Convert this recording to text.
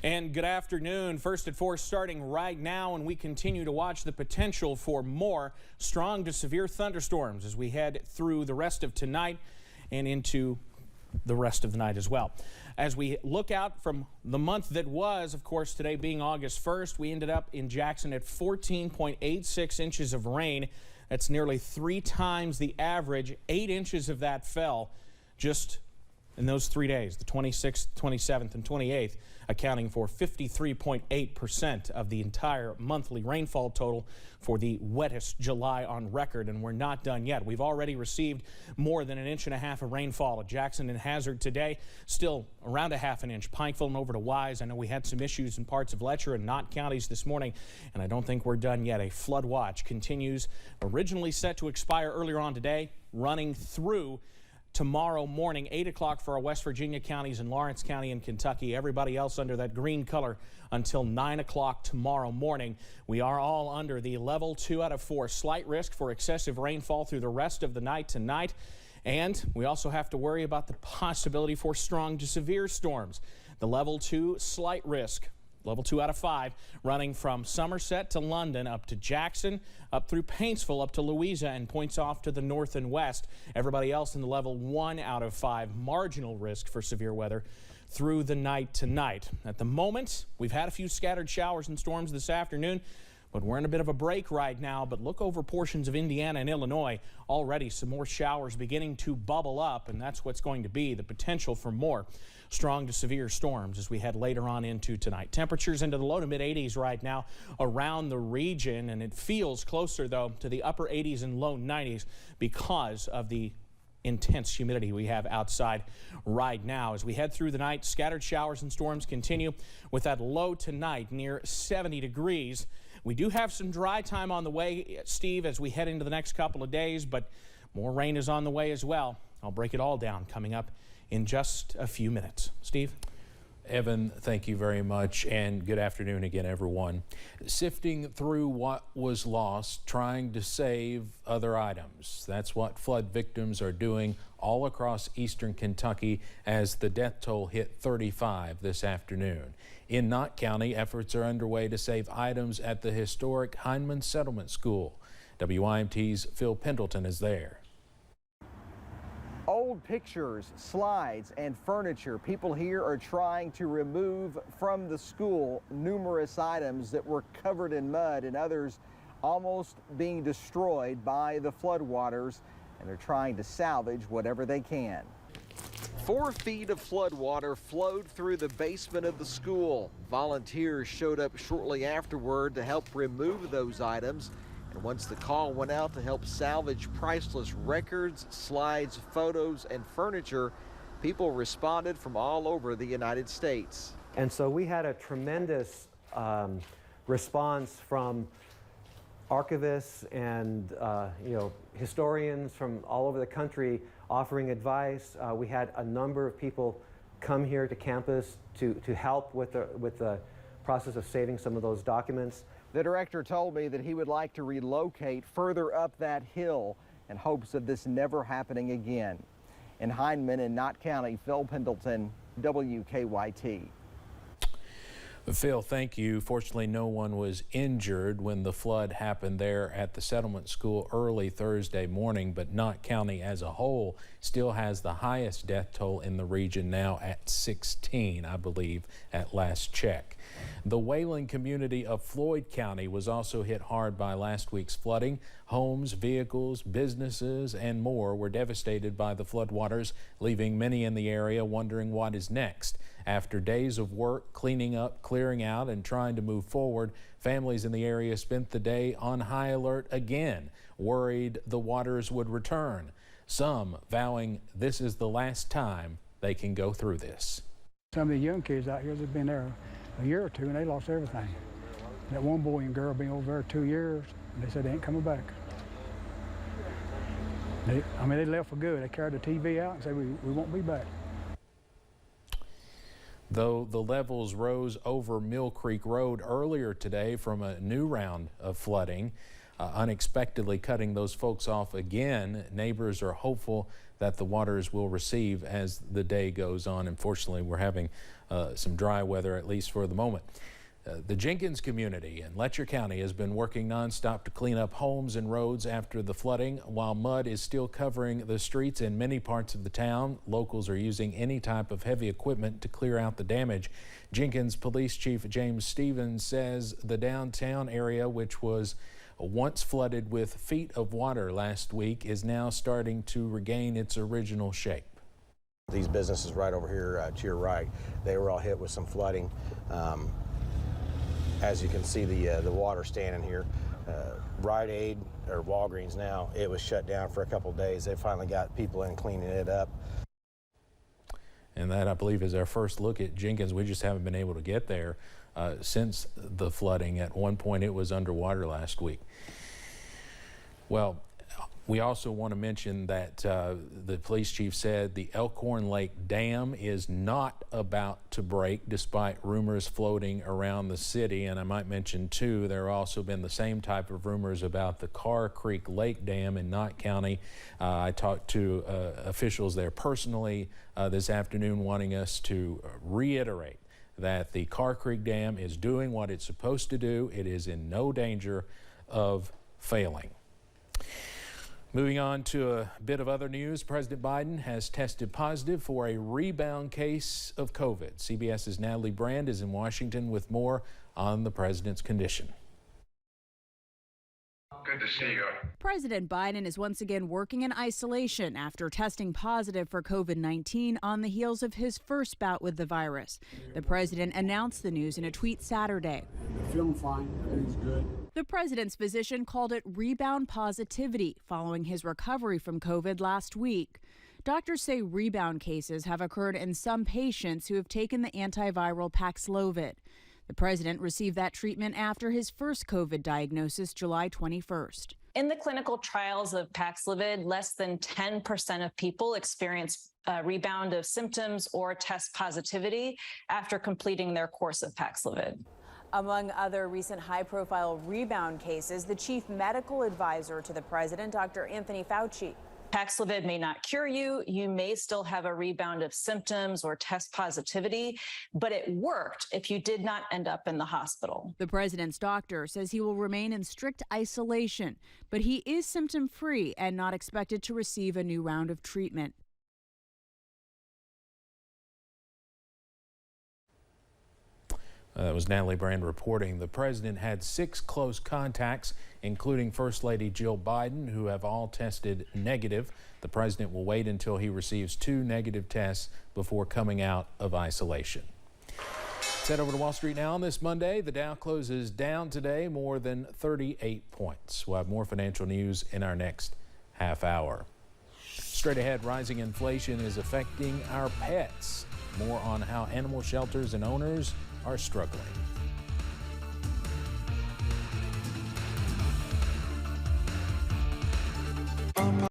And good afternoon. First at 4 starting right now, and we continue to watch the potential for more strong to severe thunderstorms as we head through the rest of tonight and into the rest of the night as well. As we look out from the month that was, of course, today being August 1st, we ended up in Jackson at 14.86 inches of rain. That's nearly 3 times the average. 8 inches of that fell just in those 3 days, the 26th, 27th, and 28th, accounting for 53.8% of the entire monthly rainfall total for the wettest July on record. And we're not done yet. We've already received more than 1.5 inches of rainfall at Jackson and Hazard today. Still around 1/2 inch. Pikeville and over to Wise. I know we had some issues in parts of Letcher and Knott counties this morning, and I don't think we're done yet. A flood watch continues, originally set to expire earlier on today, running through tomorrow morning, 8 o'clock for our West Virginia counties and Lawrence County in Kentucky. Everybody else under that green color until 9 o'clock tomorrow morning. We are all under the level 2 out of 4. Slight risk for excessive rainfall through the rest of the night tonight. And we also have to worry about the possibility for strong to severe storms. The level 2 slight risk. Level 2 out of 5, running from Somerset to London, up to Jackson, up through Paintsville, up to Louisa, and points off to the north and west. Everybody else in the level 1 out of 5, marginal risk for severe weather through the night tonight. At the moment, we've had a few scattered showers and storms this afternoon, but we're in a bit of a break right now. But look over portions of Indiana and Illinois. Already some more showers beginning to bubble up, and that's what's going to be the potential for more strong to severe storms as we head later on into tonight. Temperatures into the low to mid 80s right now around the region, and it feels closer, though, to the upper 80s and low 90s because of the intense humidity we have outside right now. As we head through the night, scattered showers and storms continue with that low tonight near 70 degrees. We do have some dry time on the way, Steve, as we head into the next couple of days, but more rain is on the way as well. I'll break it all down coming up in just a few minutes. Steve? Evan, thank you very much, and good afternoon again, everyone. Sifting through what was lost, trying to save other items. That's what flood victims are doing all across eastern Kentucky as the death toll hit 35 this afternoon. In Knott County, efforts are underway to save items at the historic Heinemann Settlement School. WIMT's Phil Pendleton is there. Old pictures, slides, and furniture. People here are trying to remove from the school numerous items that were covered in mud and others almost being destroyed by the floodwaters, and they're trying to salvage whatever they can. 4 feet of floodwater flowed through the basement of the school. Volunteers showed up shortly afterward to help remove those items. And once the call went out to help salvage priceless records, slides, photos, and furniture, people responded from all over the United States. And so we had a tremendous response from archivists and historians from all over the country offering advice. We had a number of people come here to campus to help with the process of saving some of those documents. The director told me that he would like to relocate further up that hill in hopes of this never happening again. In Heinemann and Knott County, Phil Pendleton, WKYT. Phil, thank you. Fortunately, no one was injured when the flood happened there at the settlement school early Thursday morning, but Knott County as a whole still has the highest death toll in the region now at 16, I believe, at last check. The whaling community of Floyd County was also hit hard by last week's flooding. Homes, vehicles, businesses, and more were devastated by the floodwaters, leaving many in the area wondering what is next. After days of work cleaning up, clearing out, and trying to move forward, families in the area spent the day on high alert again, worried the waters would return. Some vowing this is the last time they can go through this. Some of the young kids out here that have been there a year or two and they lost everything. That one boy and girl been over there 2 years and they said they ain't coming back. They left for good. They carried the TV out and said we won't be back. Though the levels rose over Mill Creek Road earlier today from a new round of flooding, unexpectedly cutting those folks off again. Neighbors are hopeful that the waters will recede as the day goes on. Unfortunately, we're having some dry weather, at least for the moment. The Jenkins community in Letcher County has been working nonstop to clean up homes and roads after the flooding. While mud is still covering the streets in many parts of the town, locals are using any type of heavy equipment to clear out the damage. Jenkins Police Chief James Stevens says the downtown area, which was once flooded with feet of water last week, is now starting to regain its original shape. These businesses right over here to your right, they were all hit with some flooding. As you can see, the water standing here. Rite Aid, or Walgreens now, it was shut down for a couple of days. They finally got people in cleaning it up. And that, I believe, is our first look at Jenkins. We just haven't been able to get there since the flooding. At one point, it was underwater last week. Well, we also want to mention that the police chief said the Elkhorn Lake Dam is not about to break, despite rumors floating around the city. And I might mention, too, there have also been the same type of rumors about the Carr Creek Lake Dam in Knott County. I talked to officials there personally this afternoon, wanting us to reiterate that the Carr Creek Dam is doing what it's supposed to do. It is in no danger of failing. Moving on to a bit of other news, President Biden has tested positive for a rebound case of COVID. CBS's Natalie Brand is in Washington with more on the president's condition. Good to see you. President Biden is once again working in isolation after testing positive for COVID-19 on the heels of his first bout with the virus. The president announced the news in a tweet Saturday. I'm feeling fine. Everything's good. The president's physician called it rebound positivity following his recovery from COVID last week. Doctors say rebound cases have occurred in some patients who have taken the antiviral Paxlovid. The president received that treatment after his first COVID diagnosis July 21st. In the clinical trials of Paxlovid, less than 10% of people experience a rebound of symptoms or test positivity after completing their course of Paxlovid. Among other recent high-profile rebound cases, the chief medical advisor to the president, Dr. Anthony Fauci. Paxlovid may not cure you. You may still have a rebound of symptoms or test positivity, but it worked if you did not end up in the hospital. The president's doctor says he will remain in strict isolation, but he is symptom-free and not expected to receive a new round of treatment. That was Natalie Brand reporting. The president had 6 close contacts, including First Lady Jill Biden, who have all tested negative. The president will wait until he receives 2 negative tests before coming out of isolation. Let's head over to Wall Street now on this Monday. The Dow closes down today more than 38 points. We'll have more financial news in our next half hour. Straight ahead, rising inflation is affecting our pets. More on how animal shelters and owners are struggling.